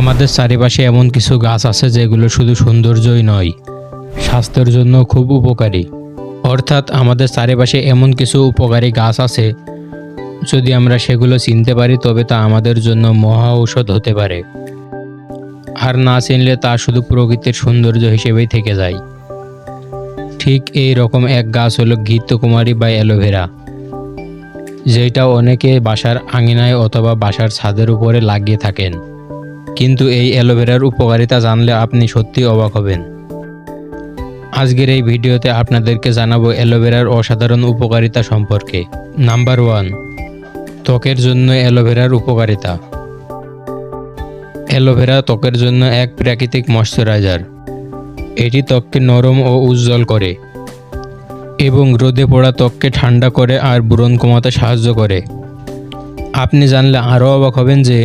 আমাদের চারিপাশে এমন কিছু গাছ আছে যেগুলো শুধু সৌন্দর্যই নয়, স্বাস্থ্যের জন্য খুব উপকারী। অর্থাৎ আমাদের চারিপাশে এমন কিছু উপকারী গাছ আছে, যদি আমরা সেগুলো চিনতে পারি তবে তা আমাদের জন্য মহা ঔষধ হতে পারে। আর না চিনলে তা শুধু প্রকৃতির সৌন্দর্য হিসেবেই থেকে যায়। ঠিক এই রকম এক গাছ হলো ঘৃতকুমারী বা অ্যালোভেরা, যেটা অনেকে বাসার আঙিনায় অথবা বাসার ছাদের উপরে লাগিয়ে থাকেন। কিন্তু এই অ্যালোভেরার উপকারিতা জানলে আপনি সত্যি অবাক হবেন। আজকের এই ভিডিওতে আপনাদেরকে জানাবো অ্যালোভেরার অসাধারণ উপকারিতা সম্পর্কে। নাম্বার 1, ত্বকের জন্য অ্যালোভেরার উপকারিতা। অ্যালোভেরা ত্বকের জন্য এক প্রাকৃতিক ময়শ্চারাইজার। এটি ত্বককে নরম ও উজ্জ্বল করে এবং রোদে পোড়া ত্বককে ঠান্ডা করে আর ব্রণ কমাতে সাহায্য করে। আপনি জানলে আরও অবাক হবেন যে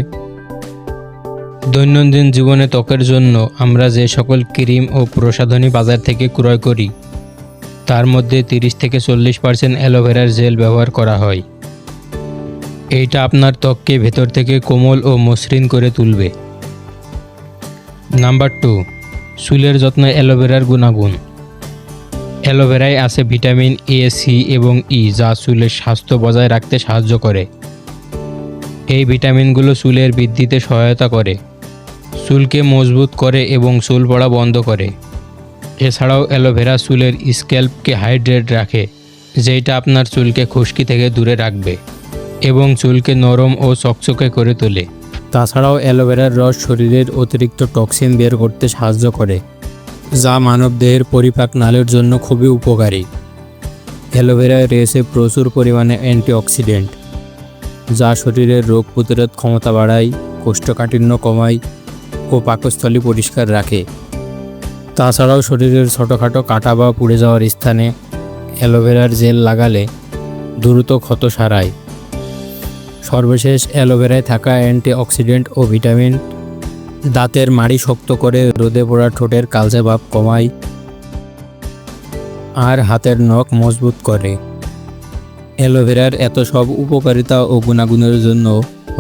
দৈনন্দিন জীবনে ত্বকের জন্য আমরা যে সকল ক্রিম ও প্রসাধনী বাজার থেকে ক্রয় করি তার মধ্যে 30 থেকে 40% অ্যালোভেরার জেল ব্যবহার করা হয়। এইটা আপনার ত্বককে ভেতর থেকে কোমল ও মসৃণ করে তুলবে। নাম্বার 2, চুলের যত্নে অ্যালোভেরার গুণাগুণ। অ্যালোভেরায় আছে ভিটামিন এ, সি এবং ই, যা চুলের স্বাস্থ্য বজায় রাখতে সাহায্য করে। এই ভিটামিনগুলো চুলের বৃদ্ধিতে সহায়তা করে, চুলকে মজবুত করে এবং চুল পড়া বন্ধ করে। এছাড়াও অ্যালোভেরা চুলের স্ক্যাল্পকে হাইড্রেট রাখে, যেটা আপনার চুলকে খুশকি থেকে দূরে রাখবে এবং চুলকে নরম ও চকচকে করে তোলে। তাছাড়াও অ্যালোভেরার রস শরীরের অতিরিক্ত টক্সিন বের করতে সাহায্য করে, যা মানবদেহের পরিপাক নালীর জন্য খুবই উপকারী। অ্যালোভেরায় রয়েছে প্রচুর পরিমাণে অ্যান্টিঅক্সিডেন্ট, যা শরীরের রোগ প্রতিরোধ ক্ষমতা বাড়ায়, কোষ্ঠকাঠিন্য কমায় ও পাকস্থলী পরিষ্কার রাখে। তাছাড়াও শরীরের ছোটোখাটো কাটা বা পুড়ে যাওয়ার স্থানে অ্যালোভেরার জেল লাগালে দ্রুত ক্ষত সারায়। সর্বশেষ, অ্যালোভেরায় থাকা অ্যান্টিঅক্সিডেন্ট ও ভিটামিন দাঁতের মাড়ি শক্ত করে, রোদে পোড়া ঠোঁটের কালচে ভাব কমায় আর হাতের নখ মজবুত করে। অ্যালোভেরার এত সব উপকারিতা ও গুণাগুণের জন্য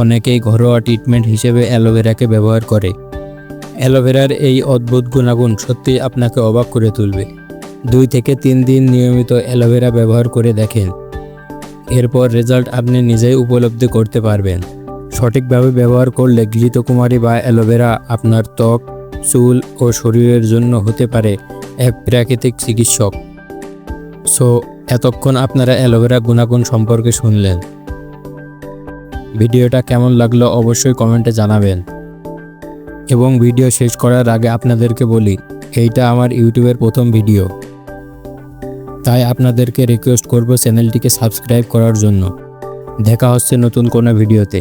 অনেকেই ঘরোয়া ট্রিটমেন্ট হিসেবে অ্যালোভেরাকে ব্যবহার করে। অ্যালোভেরার এই অদ্ভুত গুণাগুণ সত্যিই আপনাকে অবাক করে তুলবে। 2 থেকে 3 দিন নিয়মিত অ্যালোভেরা ব্যবহার করে দেখেন, এরপর রেজাল্ট আপনি নিজেই উপলব্ধি করতে পারবেন। সঠিকভাবে ব্যবহার করলে ঘৃতকুমারী বা অ্যালোভেরা আপনার ত্বক, চুল ও শরীরের জন্য হতে পারে এক প্রাকৃতিক চিকিৎসক। এতক্ষণ আপনারা অ্যালোভেরা গুণাগুণ সম্পর্কে শুনলেন। ভিডিওটা কেমন লাগলো অবশ্যই কমেন্টে জানাবেন। এবং ভিডিও শেষ করার আগে আপনাদেরকে বলি, এইটা আমার ইউটিউবের প্রথম ভিডিও, তাই আপনাদেরকে রিকোয়েস্ট করব চ্যানেলটিকে সাবস্ক্রাইব করার জন্য। দেখা হচ্ছে নতুন কোনো ভিডিওতে।